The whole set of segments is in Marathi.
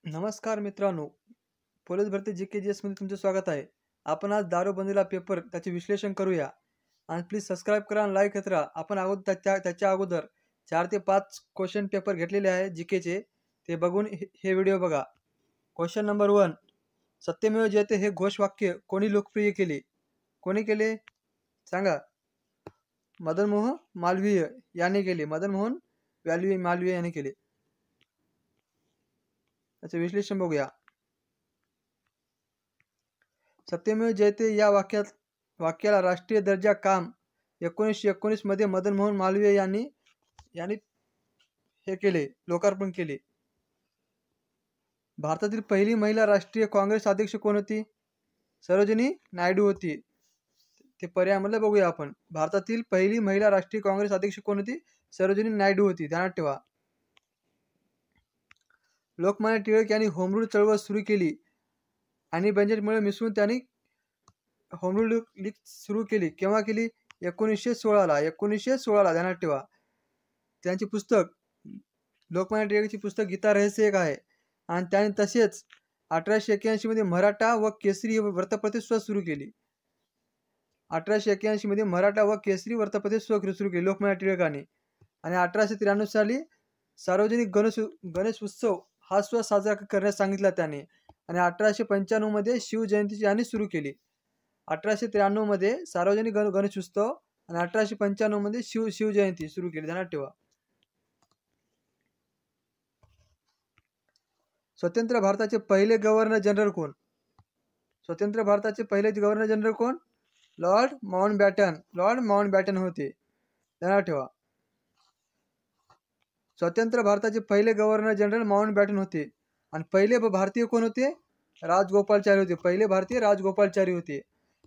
नमस्कार मित्रांनो, पोलीस भरती जी.के.जी.एस मध्ये तुमचं स्वागत आहे. आपण आज दारूबंदीला पेपर त्याचे विश्लेषण करूया आणि प्लीज सबस्क्राईब करा आणि लाईक करत राहा. आपण त्याच्या अगोदर 4 ते 5 क्वेश्चन पेपर घेतलेले आहे जी.के.चे. ते बघून हे व्हिडिओ बघा. क्वेश्चन नंबर 1, सत्यमेव जयते हे घोषवाक्य कोणी लोकप्रिय केले? कोणी केले सांगा? मदन मोहन मालवीय यांनी केले. मदन मोहन मालवीय यांनी केले. त्याचे विश्लेषण बघूया. सत्यमेव जयते या वाक्याला राष्ट्रीय दर्जा काम 1919 मध्ये मदन मोहन मालवीय यांनी हे केले, लोकार्पण केले. भारतातील पहिली महिला राष्ट्रीय काँग्रेस अध्यक्ष कोण होती? सरोजिनी नायडू होती. ते पर्यायामध्ये बघूया आपण. भारतातील पहिली महिला राष्ट्रीय काँग्रेस अध्यक्ष कोण होती? सरोजिनी नायडू होती. ध्यानात ठेवा. लोकमान्य टिळक यांनी होम रूल चळवळ सुरू केली आणि बंजारीमुळे मिसळून त्यांनी होम रूल लीग सुरू केली. केव्हा केली? 1916ला. 1916ला. ध्यानात ठेवा. त्यांची पुस्तक लोकमान्य टिळकची पुस्तक गीता रहस्य एक आहे आणि त्याने तसेच 1881 मध्ये मराठा व केसरी वृत्तपत्रे सुरू केली. 1881 मध्ये मराठा व केसरी वृत्तपत्रे सुरू केली लोकमान्य टिळकांनी. आणि 1893 साली सार्वजनिक गणेश उत्सव हा साजरा करण्यास सांगितला त्याने. आणि 1895 मध्ये शिवजयंती यांनी सुरू केली. 1893 मध्ये सार्वजनिक गणेश उत्सव आणि 1895 मध्ये शिवजयंती सुरू केली. ध्यानात ठेवा. स्वतंत्र भारताचे पहिले गव्हर्नर जनरल कोण? स्वतंत्र भारताचे पहिले गव्हर्नर जनरल कोण? Lord Mountbatten. लॉर्ड माउंटबॅटन होते. ध्यानात ठेवा. स्वतंत्र भारताचे पहिले गव्हर्नर जनरल माउंटबॅटन होते. आणि पहिले भारतीय कोण होते? राजगोपालचारी होते. पहिले भारतीय राजगोपालचारी होते.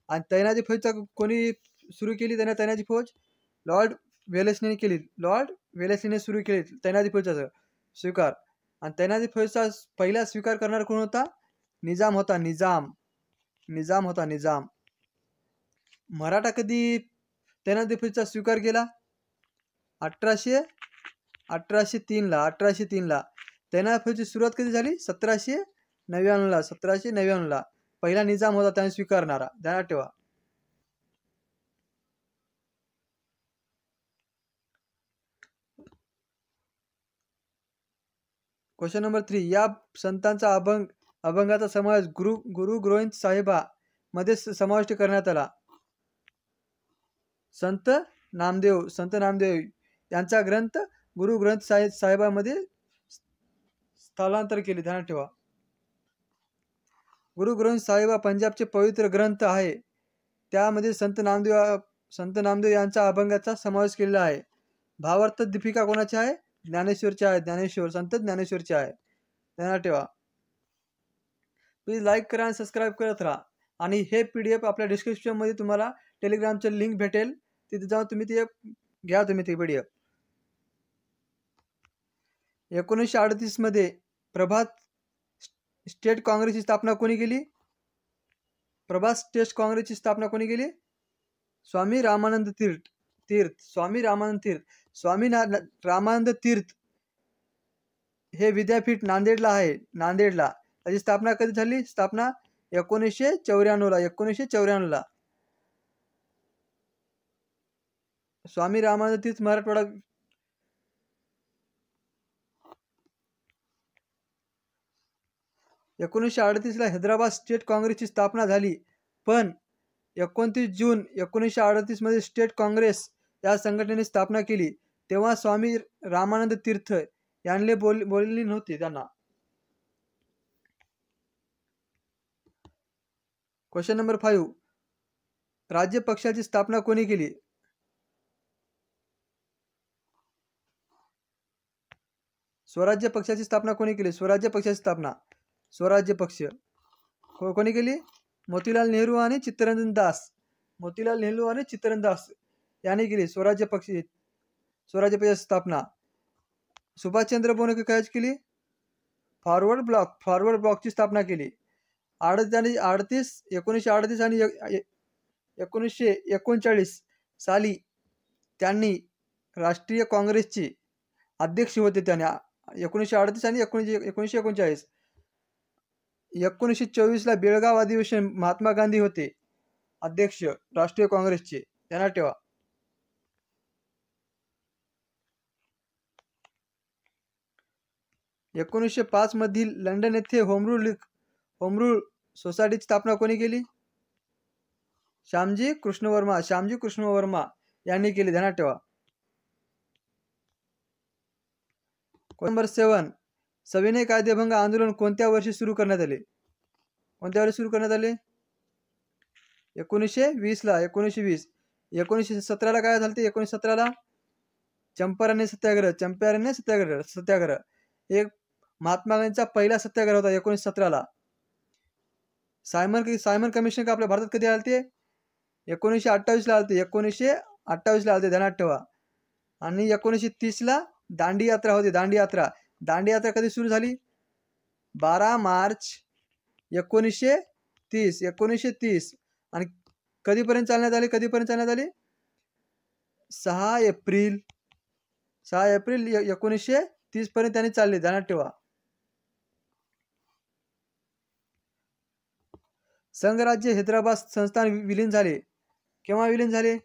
आणि तैनाती फौज कोणी सुरू केली? तैनाती फौज लॉर्ड वेलेस्लीने केली. लॉर्ड वेलेस्लीने सुरू केली तैनाती फौजाचा स्वीकार. आणि तैनाती फौजचा पहिला स्वीकार करणारा कोण होता? निजाम होता. निजाम होता. मराठा कधी तैनाती फौजचा स्वीकार केला? 1803 ला. 1803 ला. तैनाती फौजची सुरुवात कधी झाली? 1799 ला. 1799 ला. पहिला निजाम होता त्याने स्वीकारणारा. ध्यानात ठेवा. क्वेश्चन नंबर 3, या संतांचा अभंगाचा समावेश गुरु ग्रंथ साहिबा मध्ये समाविष्ट करण्यात आला. संत नामदेव यांचा ग्रंथ गुरु ग्रंथ साहिबामध्ये स्थलांतर केले. ध्यानात ठेवा. गुरु ग्रंथ साहिबा पंजाबचे पवित्र ग्रंथ आहे. त्यामध्ये संत नामदेव यांचा अभंगाचा समावेश केलेला आहे. भावार्थ दीपिका कोणाची आहे? ज्ञानेश्वरचे आहे. संत ज्ञानेश्वरचे आहे. ध्यानात ठेवा. प्लीज लाईक करा आणि सबस्क्राईब करत राहा. आणि हे PDF आपल्या डिस्क्रिप्शन मध्ये तुम्हाला टेलिग्रामचं लिंक भेटेल. तिथे जाऊन तुम्ही ते घ्या ते PDF. 1938 मध्ये प्रभात स्टेट काँग्रेसची स्थापना कोणी केली? प्रभात स्टेट काँग्रेसची स्थापना कोणी केली? स्वामी रामानंद तीर्थ. स्वामी रामानंद तीर्थ हे विद्यापीठ नांदेडला आहे. नांदेडला. त्याची स्थापना कधी झाली? 1994 ला. 1994 ला. स्वामी रामानंद तीर्थ मराठवाडा. 1938 ला हैदराबाद स्टेट काँग्रेसची स्थापना झाली. पण 29 जून 1938 मध्ये स्टेट काँग्रेस या संघटनेने स्थापना केली. तेव्हा स्वामी रामानंद तीर्थ यांनी बोलली नव्हती त्यांना. क्वेश्चन नंबर 5, राज्य पक्षाची स्थापना कोणी केली? स्वराज्य पक्षाची स्थापना कोणी केली? स्वराज्य पक्षाची स्थापना. स्वराज्य पक्ष कोणी केली? मोतीलाल नेहरू आणि चित्तरंजन दास. मोतीलाल नेहरू आणि चित्तरंजन दास यांनी केली स्वराज्य पक्षाची स्थापना. सुभाषचंद्र बोस काय केली? फॉरवर्ड ब्लॉकची स्थापना केली. 1938 आणि 1939 साली त्यांनी राष्ट्रीय काँग्रेसचे अध्यक्ष होते. त्यांनी 1938 आणि 1939 1924ला बेळगाव अधिवेशन महात्मा गांधी होते अध्यक्ष राष्ट्रीय काँग्रेसचे, ध्यानात ठेवा. 1905 मधील लंडन येथे होम रूल सोसायटीची स्थापना कोणी केली? श्यामजी कृष्ण वर्मा यांनी केली, ध्यानात ठेवा. नंबर 7, सविनय कायदेभंग आंदोलन कोणत्या वर्षी सुरू करण्यात आले? 1920 ला. 1917ला काय झालं? 1917ला चंपारण्य सत्याग्रह एक महात्मा गांधींचा पहिला सत्याग्रह होता 1917ला. सायमन कमिशन का आपल्या भारतात कधी आलते? 1928ला आलते. 1928ला आलते, ध्यानात ठेवा. आणि 1930ला दांडी यात्रा होती. दांडी यात्रा कधी सुरू झाली? 12 मार्च 1930. आणि कधीपर्यंत चालण्यात आली? 6 एप्रिल 1930 पर्यंत त्यांनी चालले, ध्यानात ठेवा. संघराज्य हैदराबाद संस्थान विलीन झाले. केव्हा विलीन झाले?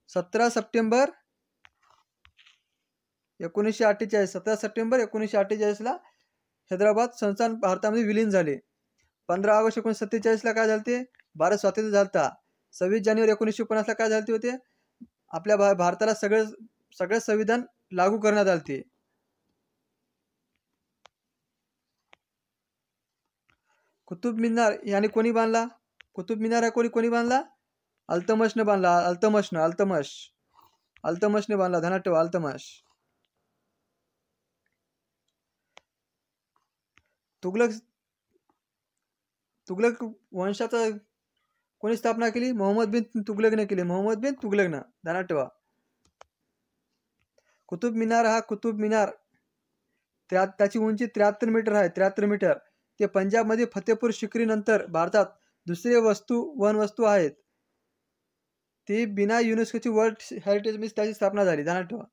17 सप्टेंबर 1948 ला हैदराबाद संस्थान भारतामध्ये विलीन झाले. 15 ऑगस्ट 1947 ला काय झाले? भारत स्वातंत्र्य झालता. 26 जानेवारी 1950 ला काय झाले होते? आपल्या भारताला सगळे संविधान लागू करण्यात आले. कुतुब मिनार याने कोणी बांधला? कुतुब मिनार कोणी बांधला? अल्तमशने बांधला. अल्तमशने बांधला, ध्यानात ठेवा. अल्तमश. तुगलक वंशाचा कोणी स्थापना केली? मोहम्मद बिन तुगलकने केली. ध्यानात ठेवा. कुतुब मिनार त्याची उंची 73 मीटर आहे. 73 मीटर. ते पंजाबमध्ये फतेपूर शिकरी नंतर भारतात दुसरे वन वस्तू आहेत. ती बिना युनेस्कोची वर्ल्ड हेरिटेज मध्ये त्याची स्थापना झाली, ध्यानात ठेवा.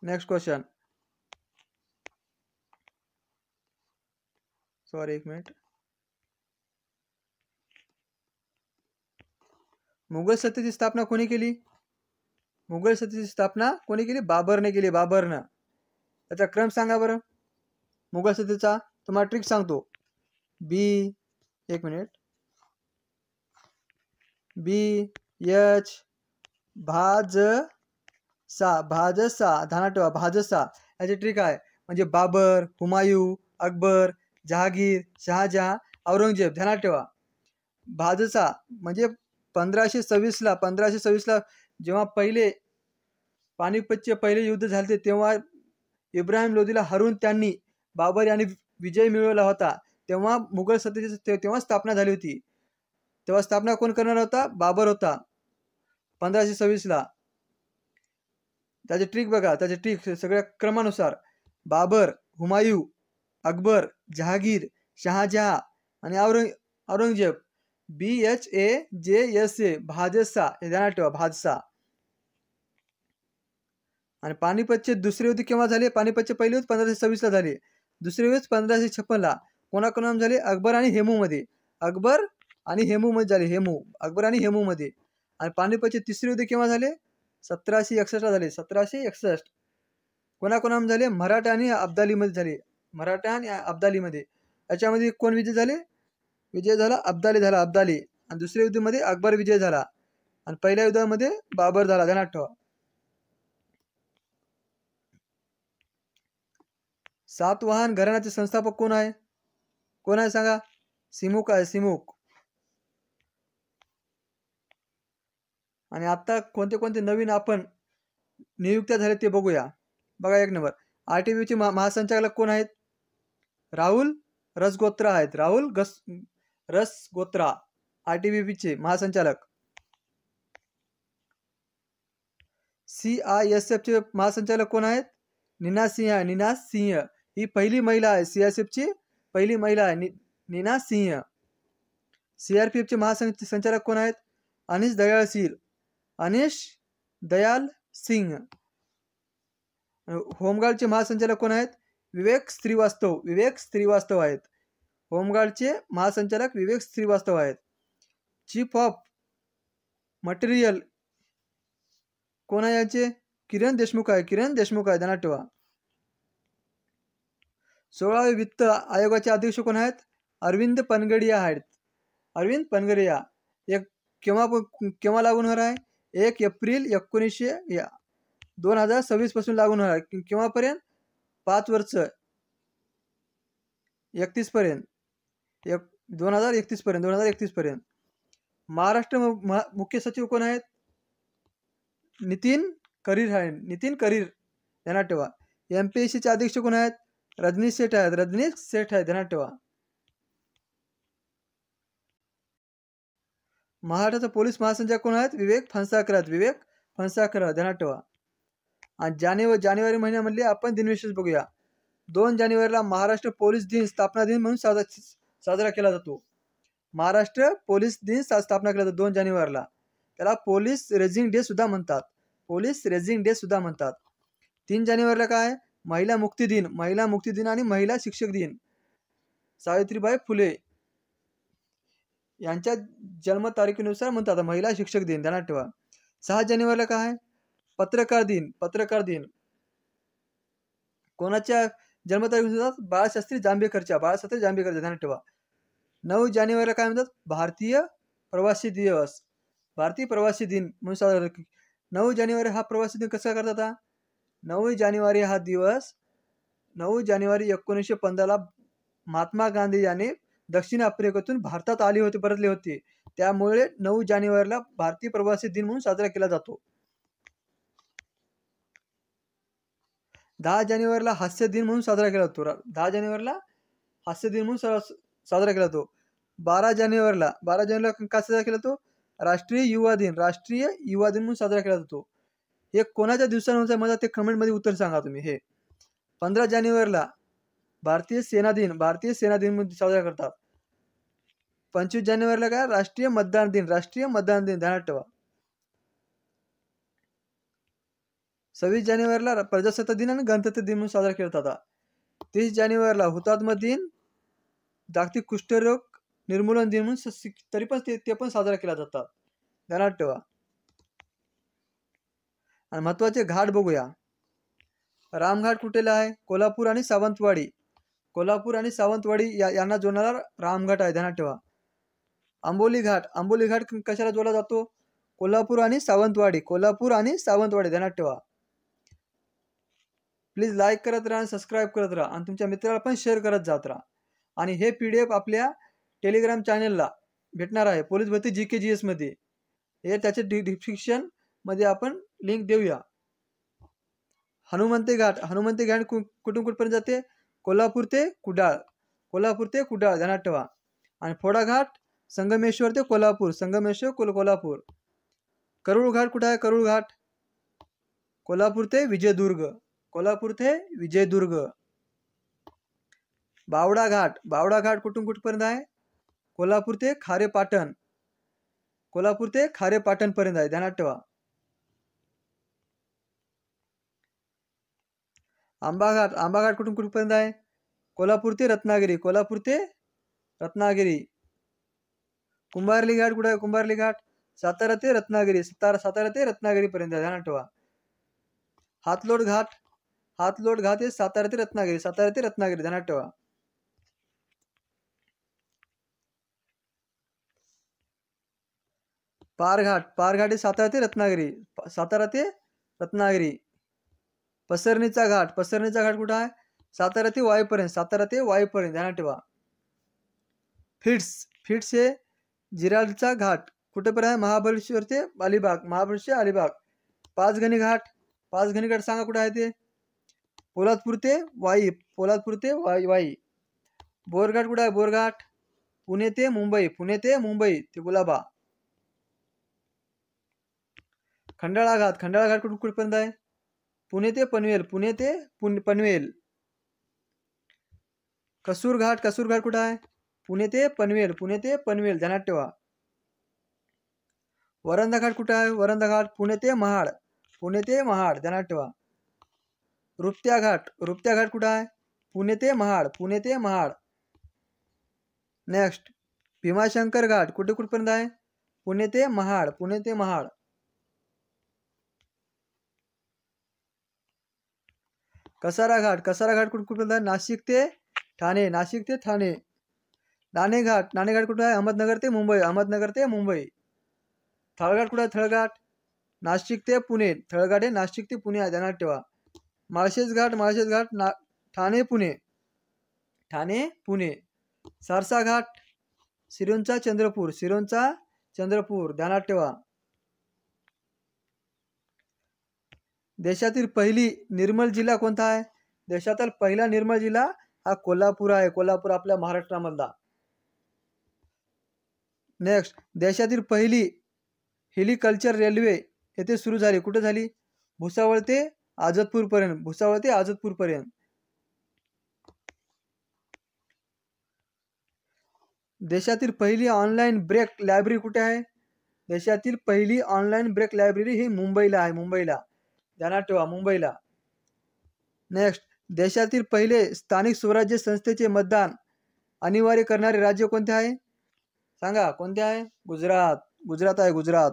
Next question. Sorry, 1 minute. Mughal सत्तेची स्थापना कोणी केली? बाबरने केली. त्याचा क्रम सांगा बरं मुघल सत्तेचा. तुम्हाला ट्रिक सांगतो. एक मिनिट. BH भाजसा, ध्यानात ठेवा. भाजसा याची ट्रिक आहे. म्हणजे बाबर, हुमायूं, अकबर, जहागीर, शहाजहां, औरंगजेब, ध्यानात ठेवा. भाजसा म्हणजे 1526 ला जेव्हा पानिपतचे पहिले युद्ध झाले तेव्हा इब्राहिम लोधीला हरवून त्यांनी बाबर यांनी विजय मिळवला होता. तेव्हा मुघल सत्तेची तेव्हा स्थापना झाली होती. तेव्हा स्थापना कोण करणार होता? बाबर होता 1526 ला. त्याची ट्रिक बघा. सगळ्या क्रमानुसार: बाबर, हुमायूं, अकबर, जहागीर, शहाजहां आणि औरंगजेब. BHAJSA, भाजसा, हे ध्यानात ठेवा. भाजसा. आणि पानिपतचे दुसरे युद्ध केव्हा झाले? पानिपतचे पहिले युद्ध 1526 ला झाले. दुसरे युद्ध 1556 ला. कोणाकोणामध्ये झाले? अकबर आणि हेमू मध्ये झाले. आणि पानिपतचे तिसरे युद्ध केव्हा झाले? 1761 ला झाले. 1761. कोणाकोणामध्ये झाले? मराठा आणि अब्दालीमध्ये. याच्यामध्ये कोण विजय झाले? अब्दाली झाला. आणि दुसऱ्या युद्धामध्ये अकबर विजय झाला. आणि पहिल्या युद्धामध्ये बाबर झाला, ध्यानात ठेवा. सातवाहन घराण्याचे संस्थापक कोण आहे? सांगा. सिमुक आहे. आणि आता कोणते नवीन आपण नियुक्त्या झाले ते बघूया. बघा 1 नंबर. RTBC महासंचालक कोण आहेत? राहुल रसगोत्रा आहेत. रसगोत्रा RTBC चे महासंचालक. CISF चे महासंचालक कोण आहेत? नीना सिंह. ही पहिली महिला आहे. CISF ची पहिली महिला आहे नीना सिंह. CRPF चे महासंचालक कोण आहेत? अनिश दयाल सिंग. होमगार्डचे महासंचालक कोण आहेत? विवेक श्रीवास्तव. विवेक श्रीवास्तव आहेत. होमगार्डचे महासंचालक विवेक श्रीवास्तव आहेत. चीफ ऑफ मटेरियल कोण आहे याचे? किरण देशमुख आहे. किरण देशमुख आहे, ध्यानात ठेवा. 16वे वित्त आयोगाचे अध्यक्ष कोण आहेत? अरविंद पनगडिया आहेत. अरविंद पनगडिया. एक केव्हा लागू होणार आहे? 1 एप्रिल 2026 पासून लागू होणार आहे. केव्हापर्यंत? 5 वर्ष, 31 पर्यंत, 2031 पर्यंत, 2031 पर्यंत. महाराष्ट्र मुख्य सचिव कोण आहेत? नितीन करीर आहे. नितीन करीर, ध्यानात ठेवा. MPSC चे अध्यक्ष कोण आहेत? रजनीश सेठ आहेत. रजनीश सेठ आहेत, ध्यानात ठेवा. महाराष्ट्राचा पोलीस महासंचालक कोण आहेत? विवेक फणसळकर आहेत. विवेक फणसळकर, ध्यानात ठेवा. आणि जानेवारी महिन्यामधले आपण दिनविशेष बघूया. 2 जानेवारीला महाराष्ट्र पोलीस दिन स्थापना दिन म्हणून साजरा केला जातो. महाराष्ट्र पोलीस दिन स्थापना केला जातो 2 जानेवारीला. त्याला पोलीस रेझिंग डे सुद्धा म्हणतात. पोलीस रेझिंग डे सुद्धा म्हणतात. 3 जानेवारीला काय? महिला मुक्ती दिन. महिला मुक्ती दिन आणि महिला शिक्षक दिन. सावित्रीबाई फुले यांच्या जन्मतारखेनुसार म्हणतात महिला शिक्षक दिन, ध्यानात ठेवा. 6 जानेवारीला काय? पत्रकार दिन. पत्रकार दिन कोणाच्या जन्मतारखेनुसार? बाळशास्त्री जांभेकरच्या. बाळशास्त्री जांभेकरच्या, ध्यानात ठेवा. 9 जानेवारीला काय म्हणतात? भारतीय प्रवासी दिवस. भारतीय प्रवासी दिन म्हणून साजरा. 9 जानेवारी हा प्रवासी दिन कसा करतात? 9 जानेवारी हा दिवस 9 जानेवारी 1915ला महात्मा गांधी यांनी दक्षिण आफ्रिकेतून भारतात परतले होते. त्यामुळे 9 जानेवारीला भारतीय प्रवासी दिन म्हणून साजरा केला जातो. 10 जानेवारीला हास्य दिन म्हणून साजरा केला जातो. 10 जानेवारीला हास्य दिन म्हणून साजरा केला जातो. 12 जानेवारीला का साजरा केला जातो? राष्ट्रीय युवा दिन. राष्ट्रीय युवा दिन म्हणून साजरा केला जातो. हे कोणाच्या दिवसानुसार मला ते कमेंटमध्ये उत्तर सांगा तुम्ही. हे 15 जानेवारीला भारतीय सेना दिन. भारतीय सेना दिन म्हणून साजरा करतात. 25 जानेवारीला काय? राष्ट्रीय मतदान दिन. राष्ट्रीय मतदान दिन, ध्यानात ठेवा. 26 जानेवारीला प्रजासत्ताक दिन आणि गणतंत्र दिन म्हणून साजरा केला जातात. 30 जानेवारीला हुतात्मा दिन, जागतिक कुष्ठरोग निर्मूलन दिन म्हणून तरी पण ते पण साजरा केला जातात, ध्यानात ठेवा. आणि महत्वाचे घाट बघूया. रामघाट कुठेला आहे? कोल्हापूर आणि सावंतवाडी. कोल्हापूर आणि सावंतवाडी यांना जोडणारा रामघाट आहे, ध्यानात ठेवा. आंबोली घाट. आंबोली घाट कशाला जोडला जातो? कोल्हापूर आणि सावंतवाडी. कोल्हापूर आणि सावंतवाडी, ध्यानात ठेवा. प्लीज लाईक करत राहा, सबस्क्राईब करत राहा आणि तुमच्या मित्राला पण शेअर करत जात राहा. आणि हे PDF आपल्या टेलिग्राम चॅनलला भेटणार आहे, पोलीस भरती GKGS मध्ये. हे त्याचे डिस्क्रिप्शन मध्ये आपण लिंक देऊया. हनुमंते घाट. हनुमंते घाट कुठून कुठपर्यंत जाते? कोल्हापूर ते कुडाळ. कोल्हापूर ते कुडाळ, ध्यानात ठेवा. आणि फोडा घाट संगमेश्वर ते कोल्हापूर. संगमेश्वर कोल्हापूर. करूळ घाट कुठे आहे? करूळ घाट कोल्हापूर ते विजयदुर्ग. कोल्हापूर ते विजयदुर्ग. बावडा घाट. बावडा घाट कुठून कुठपर्यंत आहे? कोल्हापूर ते खारेपाटण. कोल्हापूर ते खारेपाटण पर्यंत आहे, ध्यानात ठेवा. आंबा घाट. आंबा घाट कुठून कुठपर्यंत आहे? कोल्हापूर ते रत्नागिरी. कोल्हापूर ते रत्नागिरी. कुंभारली घाट कुठे आहे? कुंभारली घाट सातारा ते रत्नागिरी. सातारा ते रत्नागिरी पर्यंत, ध्यानात ठेवा. हातलोट घाट. हातलोट घाट हे सातारा ते रत्नागिरी. सातारा ते रत्नागिरी, ध्यानात ठेवा. पारघाट. पारघाट हे सातारा ते रत्नागिरी. सातारा ते रत्नागिरी. पसरणीचा घाट. पसरणीचा घाट कुठे आहे? सातारा ते वाईपर्यंत. सातारा ते वाईपर्यंत, ध्यानात ठेवा. फिट्स. फिट्स हे जिरालचा घाट कुठेपर्यंत आहे? महाबळेश्वर ते अलिबाग. महाबळेश्वर अलिबाग. पाचगणी घाट. पाचगणी घाट सांगा कुठे आहे ते? पोलादपूर ते वाई. पोलादपूर ते वाई. बोरघाट कुठे आहे? बोरघाट पुणे ते मुंबई. पुणे ते मुंबई ते गुलाबा. खंडाळा घाट. खंडाळा घाट कुठपर्यंत आहे? पुणे ते पनवेल. पुणे ते पनवेल. कसूर घाट. कसूर घाट कुठे आहे? पुणे ते पनवेल. पुणे ते पनवेल, ध्यानात ठेवा. वरंधा घाट कुठे आहे? वरंधा घाट पुणे ते महाड. पुणे ते महाड ध्यानात ठेवा. रुप्त्या घाट कुठं आहे? पुणे ते महाड, पुणे ते महाड. नेक्स्ट भीमाशंकर घाट कुठपर्यंत आहे? पुणे ते महाड, पुणे ते महाड. कसारा घाट कुठपर्यंत आहे? नाशिक ते ठाणे, नाशिक ते ठाणे. नाणे घाट कुठं आहे? अहमदनगर ते मुंबई, अहमदनगर ते मुंबई. थळघाट कुठं आहे? थळघाट नाशिक ते पुणे, थळघाट हे नाशिक ते पुणे आहे ध्यानात ठेवा. माळशेज घाट ठाणे पुणे, ठाणे पुणे. सारसा घाट सिरोंचा चंद्रपूर, सिरोंचा चंद्रपूर ध्यानात ठेवा. देशातील पहिली निर्मल जिल्हा कोणता आहे? देशातील पहिला निर्मल जिल्हा हा कोल्हापूर आहे, कोल्हापूर आपल्या महाराष्ट्रामधला. नेक्स्ट देशातील पहिली हेलिकल्चर रेल्वे येथे सुरू झाली, कुठे झाली? भुसावळ ते आझादपूर पर्यंत, भुसावळ ते आझादपूर पर्यंत. देशातील पहिली ऑनलाईन ब्रेक लायब्ररी कुठे आहे? देशातील पहिली ऑनलाईन ब्रेक लायब्ररी ही मुंबईला आहे, मुंबईला ध्यानात ठेवा, मुंबईला. नेक्स्ट देशातील पहिले स्थानिक स्वराज्य संस्थेचे मतदान अनिवार्य करणारे राज्य कोणते आहे? सांगा कोणते आहे? गुजरात, गुजरात आहे, गुजरात.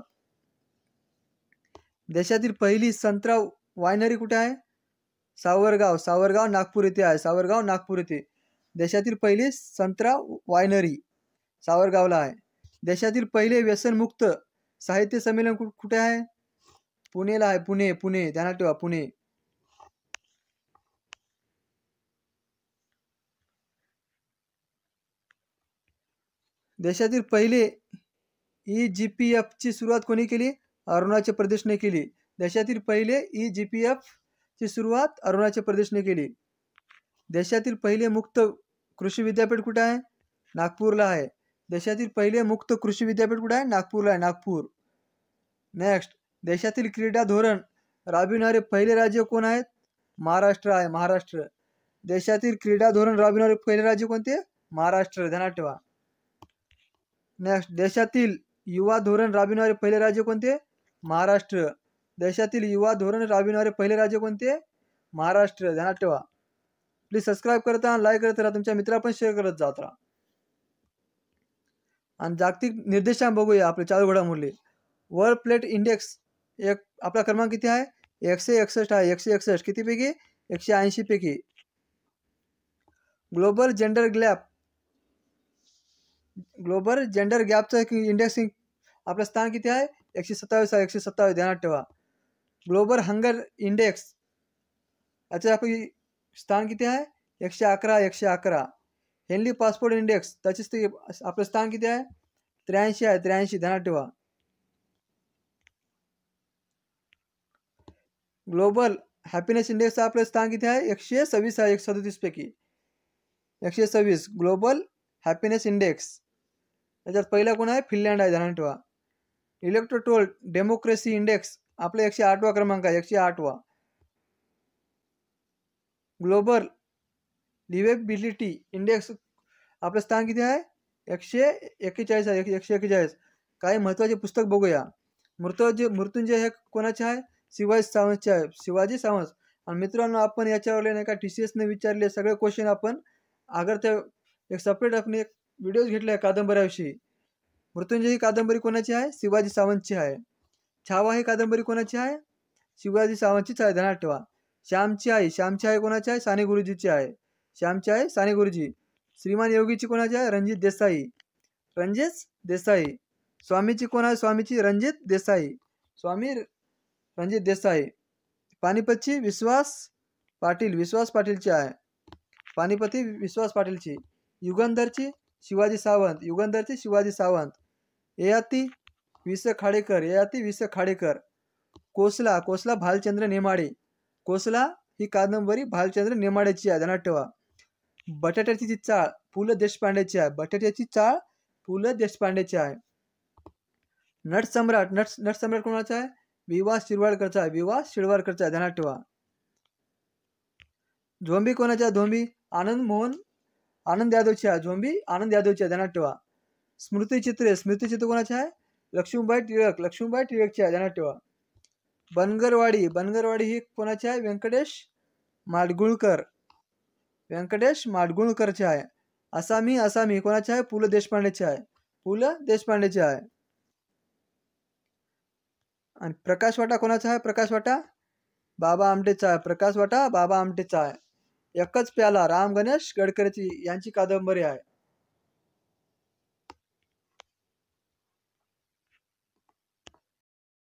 देशातील पहिली संत्रा वायनरी कुठे आहे? सावरगाव नागपूर येथे आहे, सावरगाव नागपूर येथे. देशातील पहिली संत्रा वायनरी सावरगावला आहे. देशातील पहिले व्यसनमुक्त साहित्य संमेलन कुठे आहे? पुणेला आहे, पुणे, पुणे ध्यानात ठेवा, पुणे. देशातील पहिले EGPF ची सुरुवात कोणी केली? अरुणाचल प्रदेशने केली. देशातील पहिले EGPF ची सुरुवात अरुणाचल प्रदेशने केली. देशातील पहिले मुक्त कृषी विद्यापीठ कुठे आहे? नागपूरला आहे. देशातील पहिले मुक्त कृषी विद्यापीठ कुठे आहे? नागपूरला आहे, नागपूर. नेक्स्ट देशातील क्रीडा धोरण राबविणारे पहिले राज्य कोण आहेत? महाराष्ट्र आहे, महाराष्ट्र. देशातील क्रीडा धोरण राबविणारे पहिले राज्य कोणते? महाराष्ट्र ध्यानात ठेवा. नेक्स्ट देशातील युवा धोरण राबविणारे पहिले राज्य कोणते? महाराष्ट्र. देशातील युवा धोरण राबविणारे पहिले राज्य कोणते? महाराष्ट्र ध्यानात ठेवा. प्लीज सबस्क्राईब करत राहा, लाईक करत राहा, तुमच्या मित्राला पण शेअर करत जात राहा. आणि जागतिक निर्देशांक बघूया आपले चालू घडामोडी. वर्ल्ड प्लेट इंडेक्स एक आपला क्रमांक किती आहे? 161 आहे, 161. कितीपैकी? 180 पैकी. ग्लोबल जेंडर गॅपचं इंडेक्स आपलं स्थान किती आहे? 127 आहे, 127 ध्यानात ठेवा. ग्लोबल हंगर इंडेक्स याचं आपली स्थान किती आहे? 111, 111. हेनली पासपोर्ट इंडेक्स त्याचे आपलं स्थान किती आहे? 83 आहे, 83 ध्यानात ठेवा. ग्लोबल हॅपीनेस इंडेक्स आपलं स्थान किती आहे? 126 आहे, 137 पैकी. 126 ग्लोबल हॅपीनेस इंडेक्स. त्याच्यात पहिला कोण आहे? फिनलँड आहे ध्यानात ठेवा. इलेक्ट्रोटोल डेमोक्रेसी इंडेक्स आपला 108वा क्रमांक आहे, 108वा. ग्लोबल लिव्हेबिलिटी इंडेक्स आपलं स्थान किती आहे? 141 आहे, 141. काही महत्त्वाचे पुस्तक बघूया. मृत्युंजय हे कोणाचे आहे? शिवाजी सावंतचे आहे, शिवाजी सावंत. आणि मित्रांनो आपण याच्यावर नाही का TCS ने विचारले सगळे क्वेश्चन आपण अगर ते एक सेपरेट आपण एक व्हिडिओ घेतला आहे कादंबऱ्याविषयी. मृत्युंजय ही कादंबरी कोणाची आहे? शिवाजी सावंतची आहे. छावा ही कादंबरी कोणाची आहे? शिवाजी सावंतचीच आहे ध्यानात ठेवा. श्यामची आहे कोणाची आहे? साने गुरुजीची आहे. श्यामची आहे साने गुरुजी. श्रीमान योगीची कोणाची आहे? रणजित देसाई. स्वामीची कोण आहे? स्वामीची रणजित देसाई, स्वामी रणजित देसाई. पानिपतची विश्वास पाटीलची आहे. पानिपती विश्वास पाटीलची. युगंधरची शिवाजी सावंत. ययाती विस खाडेकर. कोसला भालचंद्र नेमाडे. कोसला ही कादंबरी भालचंद्र नेमाडेची आहे ध्यानात ठेवा. बटाट्याची चाळ पु ल देशपांडेची आहे. नट सम्राट कोणाचा आहे? विवा शिरवाडकरचा आहे ध्यानात ठेवा. झोंबी कोणाच्या? झोंबी आनंद यादवची आहे. ध्यानात ठेवा. स्मृतिचित्र कोणाचे आहे? लक्ष्मीबाई टिळकची आहे ध्यानात ठेवा. बनगरवाडी, बनगरवाडी ही कोणाची आहे? व्यंकटेश माडगुळकर, व्यंकटेश माडगुळकरची आहे. आसामी, आसामी कोणाची आहे? पु ल देशपांडेची आहे, पु ल देशपांडेची आहे. आणि प्रकाश वाटा कोणाचा आहे? प्रकाश वाटा बाबा आमटेचा आहे, प्रकाश वाटा बाबा आमटेचा आहे. एकच प्याला राम गणेश गडकरीची यांची कादंबरी आहे.